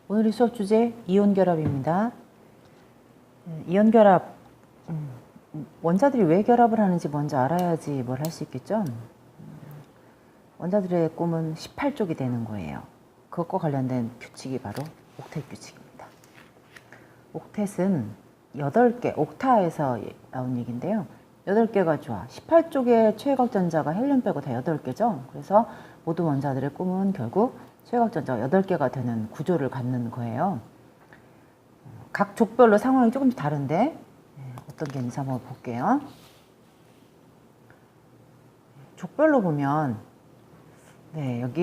오늘의 수업 주제 이온결합입니다. 이온결합, 원자들이 왜 결합을 하는지 먼저 알아야지 뭘 할 수 있겠죠. 원자들의 꿈은 18족이 되는 거예요. 그것과 관련된 규칙이 바로 옥텟 규칙입니다. 옥텟은 8개, 옥타에서 나온 얘기인데요. 8개가 좋아. 18족의 최외곽전자가 헬륨 빼고 다 8개죠. 그래서 모든 원자들의 꿈은 결국 최외곽전자가 8개가 되는 구조를 갖는 거예요. 각 족별로 상황이 조금씩 다른데 어떤 게 있는지 한번 볼게요. 족별로 보면 여기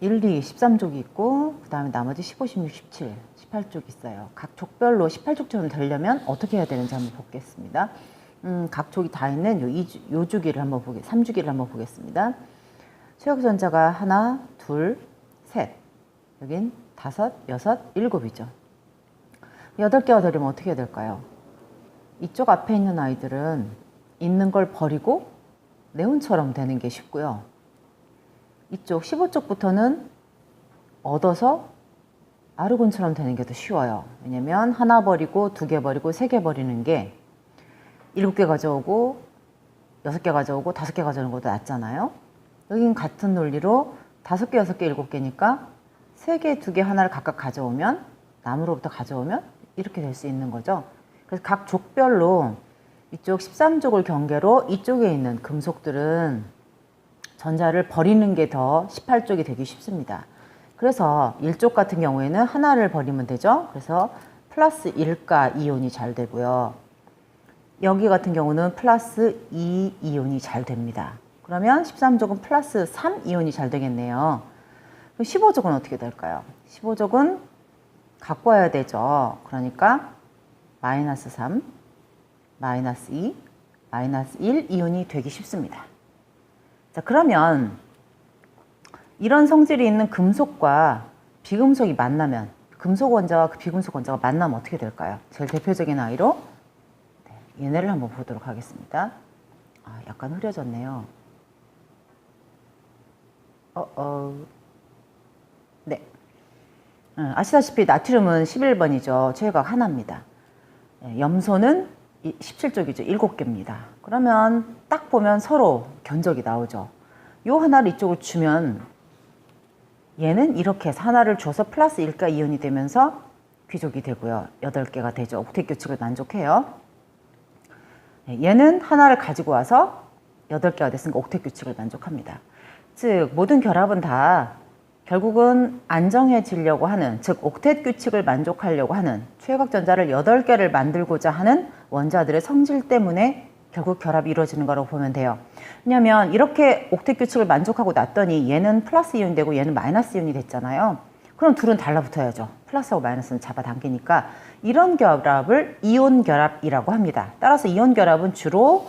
1, 2, 13족이 있고 그 다음에 나머지 15, 16, 17, 18족이 있어요. 각 족별로 18족처럼 되려면 어떻게 해야 되는지 한번 보겠습니다. 각 족이 다 있는 요 주기를 한번 3주기를 한번 보겠습니다. 최외곽전자가 하나, 둘, 셋, 여긴 5, 6, 7이죠. 8개가 되려면 어떻게 해야 될까요? 이쪽 앞에 있는 아이들은 있는 걸 버리고 네온처럼 되는 게 쉽고요. 이쪽 15쪽부터는 얻어서 아르곤처럼 되는 게 더 쉬워요. 왜냐면 하나 버리고 2개 버리고 3개 버리는 게 7개 가져오고 6개 가져오고 5개 가져오는 것보다 낫잖아요. 여긴 같은 논리로 5개, 6개, 7개니까 3개, 2개, 하나를 각각 가져오면 남으로부터 가져오면 이렇게 될 수 있는 거죠. 그래서 각 족별로 이쪽 13족을 경계로 이쪽에 있는 금속들은 전자를 버리는 게 더 18족이 되기 쉽습니다. 그래서 1족 같은 경우에는 하나를 버리면 되죠. 그래서 플러스 1가 이온이 잘 되고요. 여기 같은 경우는 플러스 2 이온이 잘 됩니다. 그러면 13족은 플러스 3 이온이 잘 되겠네요. 그럼 15족은 어떻게 될까요? 15족은 갖고 와야 되죠. 그러니까 마이너스 3, 마이너스 2, 마이너스 1 이온이 되기 쉽습니다. 자, 그러면 이런 성질이 있는 금속과 비금속이 만나면, 금속 원자와 그 비금속 원자가 만나면 어떻게 될까요? 제일 대표적인 아이로 얘네를 한번 보도록 하겠습니다. 약간 흐려졌네요. 아시다시피 나트륨은 11번이죠. 최외곽 하나입니다. 염소는 17쪽이죠. 7개입니다. 그러면 딱 보면 서로 견적이 나오죠. 요 하나를 이쪽으로 주면 얘는 이렇게 해서 하나를 줘서 플러스 1가 이온이 되면서 귀족이 되고요. 8개가 되죠. 옥텟 규칙을 만족해요. 얘는 하나를 가지고 와서 8개가 됐으니까 옥텟 규칙을 만족합니다. 즉 모든 결합은 다 결국은 안정해지려고 하는, 즉 옥텟 규칙을 만족하려고 하는 최외곽전자를 8개를 만들고자 하는 원자들의 성질 때문에 결국 결합이 이루어지는 거라고 보면 돼요. 왜냐하면 이렇게 옥텟 규칙을 만족하고 놨더니 얘는 플러스 이온이 되고 얘는 마이너스 이온이 됐잖아요. 그럼 둘은 달라붙어야죠. 플러스하고 마이너스는 잡아당기니까 이런 결합을 이온 결합이라고 합니다. 따라서 이온 결합은 주로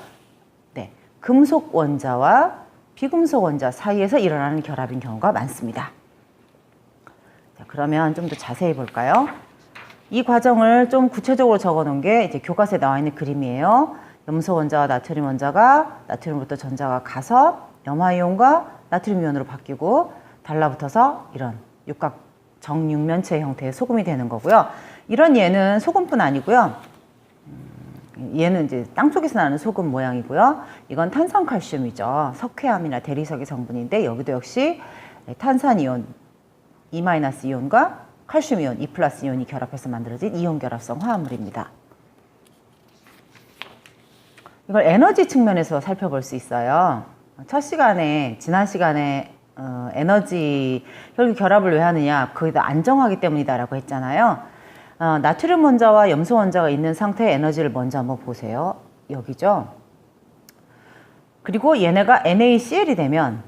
금속 원자와 비금속 원자 사이에서 일어나는 결합인 경우가 많습니다. 자, 그러면 좀 더 자세히 볼까요? 이 과정을 좀 구체적으로 적어 놓은 게 이제 교과서에 나와 있는 그림이에요. 염소 원자와 나트륨 원자가 나트륨부터 전자가 가서 염화이온과 나트륨 이온으로 바뀌고 달라붙어서 이런 육각 정육면체 형태의 소금이 되는 거고요. 이런 얘는 소금뿐 아니고요. 얘는 이제 땅속에서 나는 소금 모양이고요. 이건 탄산칼슘이죠. 석회암이나 대리석의 성분인데 여기도 역시 탄산이온 E-이온과 칼슘이온 E+ 이온이 결합해서 만들어진 이온 결합성 화합물입니다. 이걸 에너지 측면에서 살펴볼 수 있어요. 지난 시간에 에너지, 결국 결합을 왜 하느냐, 그게 다 안정하기 때문이다라고 했잖아요. 나트륨 원자와 염소 원자가 있는 상태의 에너지를 먼저 한번 보세요. 여기죠. 그리고 얘네가 NaCl이 되면,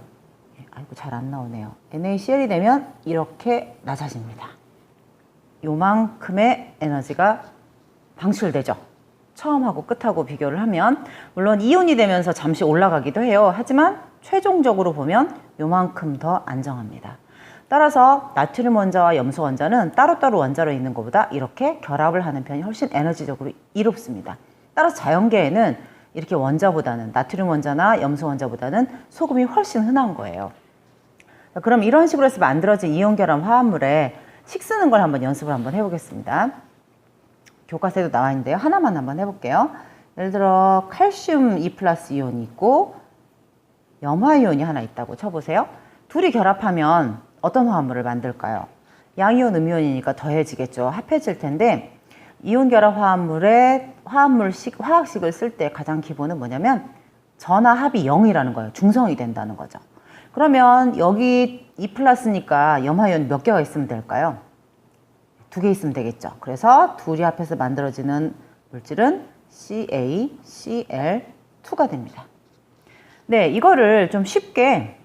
잘 안 나오네요. NaCl이 되면 이렇게 낮아집니다. 요만큼의 에너지가 방출되죠. 처음하고 끝하고 비교를 하면 물론 이온이 되면서 잠시 올라가기도 해요. 하지만 최종적으로 보면 요만큼 더 안정합니다. 따라서 나트륨 원자와 염소 원자는 따로따로 원자로 있는 것보다 이렇게 결합을 하는 편이 훨씬 에너지적으로 이롭습니다. 따라서 자연계에는 이렇게 원자보다는 나트륨 원자나 염소 원자보다는 소금이 훨씬 흔한 거예요. 그럼 이런 식으로 해서 만들어진 이온 결합 화합물에 쓰는 걸 한번 연습을 한번 해보겠습니다. 교과서에도 나와 있는데요. 하나만 한번 해볼게요. 예를 들어 칼슘 2 플러스 이온이 있고 염화이온이 하나 있다고 쳐보세요. 둘이 결합하면 어떤 화합물을 만들까요? 양이온, 음이온이니까 더해지겠죠. 합해질 텐데 이온 결합 화합물에 화학식을 쓸 때 가장 기본은 뭐냐면 전하 합이 0이라는 거예요. 중성이 된다는 거죠. 그러면 여기 2 플러스니까 염화이온 몇 개가 있으면 될까요? 2개 있으면 되겠죠. 그래서 둘이 합해서 만들어지는 물질은 CaCl2가 됩니다. 네, 이거를 좀 쉽게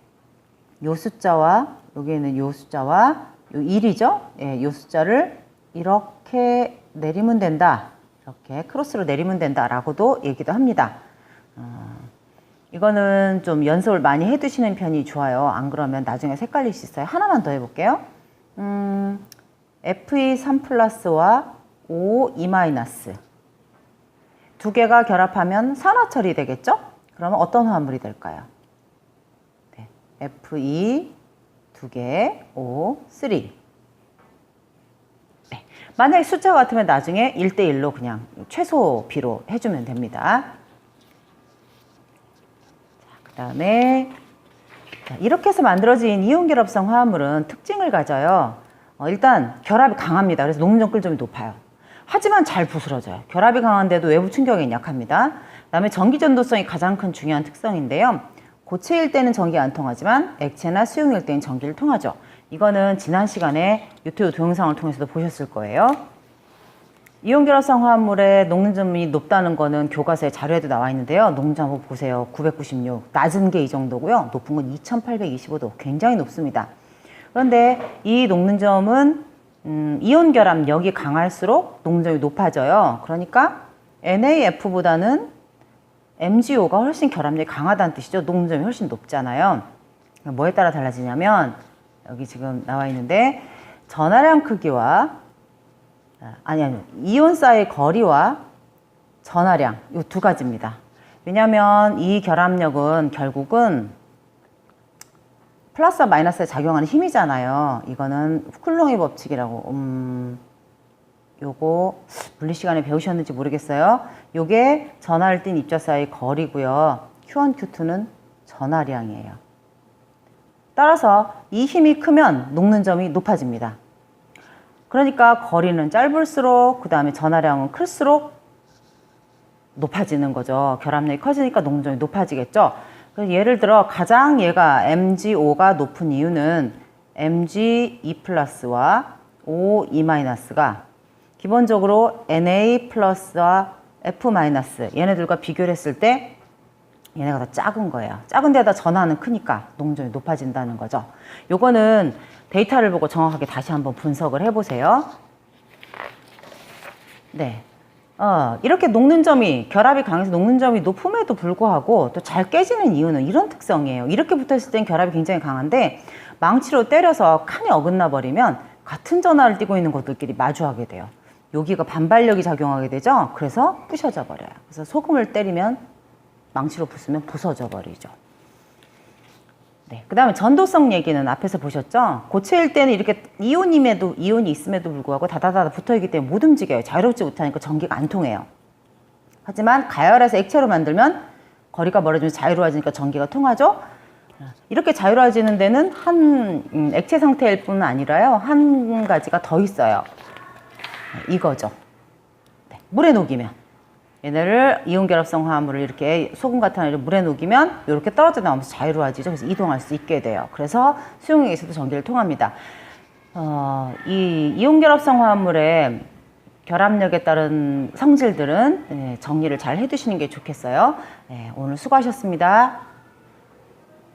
요 숫자와 여기에는 요 숫자와 요 1이죠. 예, 요 숫자를 이렇게 내리면 된다. 이렇게 크로스로 내리면 된다라고도 얘기도 합니다. 이거는 좀 연습을 많이 해두시는 편이 좋아요. 안 그러면 나중에 헷갈릴 수 있어요. 하나만 더 해볼게요. Fe3 플러스와 O2 마이너스 두 개가 결합하면 산화철이 되겠죠? 그러면 어떤 화합물이 될까요? 네, Fe 2개, O3. 네, 만약에 숫자가 같으면 나중에 1대1로 그냥 최소 비로 해주면 됩니다. 그 다음에 이렇게 해서 만들어진 이온결합성 화합물은 특징을 가져요. 일단 결합이 강합니다. 그래서 녹는점 끓점이 높아요. 하지만 잘 부스러져요. 결합이 강한데도 외부 충격에 약합니다. 그 다음에 전기전도성이 가장 큰 중요한 특성인데요. 고체일 때는 전기가 안 통하지만 액체나 수용일 때는 전기를 통하죠. 이거는 지난 시간에 유튜브 동영상을 통해서도 보셨을 거예요. 이온결합성 화합물의 녹는점이 높다는 거는 교과서에 자료에도 나와 있는데요. 녹는점 한번 보세요. 996. 낮은 게 이 정도고요. 높은 건 2825도. 굉장히 높습니다. 그런데 이 녹는점은 이온 결합력이 강할수록 녹는점이 높아져요. 그러니까 NaF보다는 MgO가 훨씬 결합력이 강하다는 뜻이죠. 녹는점이 훨씬 높잖아요. 뭐에 따라 달라지냐면 여기 지금 나와 있는데 전하량 크기와 이온 사이의 거리와 전하량 이 두 가지입니다. 왜냐하면 이 결합력은 결국은 플러스와 마이너스에 작용하는 힘이잖아요. 이거는 쿨롱의 법칙이라고 요거 물리 시간에 배우셨는지 모르겠어요. 요게 전하를 띤 입자 사이 거리고요. Q1, Q2는 전하량이에요. 따라서 이 힘이 크면 녹는점이 높아집니다. 그러니까 거리는 짧을수록 그 다음에 전하량은 클수록 높아지는 거죠. 결합력이 커지니까 녹는점이 높아지겠죠. 예를 들어 가장 얘가 MgO가 높은 이유는 Mg2 플러스와 O2 마이너스가 기본적으로 Na 플러스와 F 마이너스 얘네들과 비교를 했을 때 얘네가 더 작은 거예요. 작은 데다 전하는 크니까 녹는점이 높아진다는 거죠. 요거는 데이터를 보고 정확하게 다시 한번 분석을 해보세요. 네. 이렇게 녹는점이, 결합이 강해서 녹는점이 높음에도 불구하고 또 잘 깨지는 이유는 이런 특성이에요. 이렇게 붙어 있을 땐 결합이 굉장히 강한데 망치로 때려서 칸이 어긋나 버리면 같은 전하를 띠고 있는 것들끼리 마주하게 돼요. 여기가 반발력이 작용하게 되죠. 그래서 부셔져 버려요. 그래서 소금을 때리면 망치로 부수면 부서져 버리죠. 네, 그 다음에 전도성 얘기는 앞에서 보셨죠? 고체일 때는 이렇게 이온이 있음에도 불구하고 다다다다 붙어있기 때문에 못 움직여요. 자유롭지 못하니까 전기가 안 통해요. 하지만 가열해서 액체로 만들면 거리가 멀어지면서 자유로워지니까 전기가 통하죠. 이렇게 자유로워지는 데는 한 액체 상태일 뿐 아니라요. 한 가지가 더 있어요. 이거죠. 네, 물에 녹이면. 얘네를 이온결합성 화합물을 이렇게 소금 같은 아이를 물에 녹이면 이렇게 떨어져 나오면서 자유로워지죠. 그래서 이동할 수 있게 돼요. 그래서 수용액에서도 전기를 통합니다. 이 이온결합성 화합물의 결합력에 따른 성질들은 정리를 잘 해두시는 게 좋겠어요. 네, 오늘 수고하셨습니다.